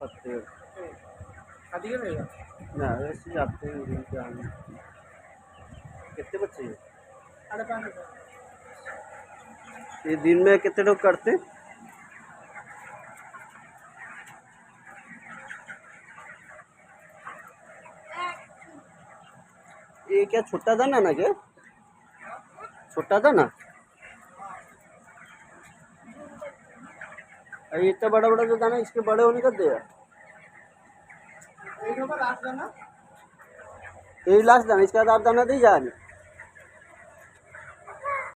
पत्ते शादी के रहेगा ना वैसे जाते हैं दिन के आने। कितने बच्चे हैं? 5.5 रुपये। ये दिन में कितने लोग करते हैं? ये क्या छोटा दाना ना क्या? छोटा दाना? ये इतना बड़ा बड़ा जो दाना इसके बड़े होने का दे एक नंबर लास्ट जाना। यही लास्ट दाना, इसके बाद आप दाना दे जा रहे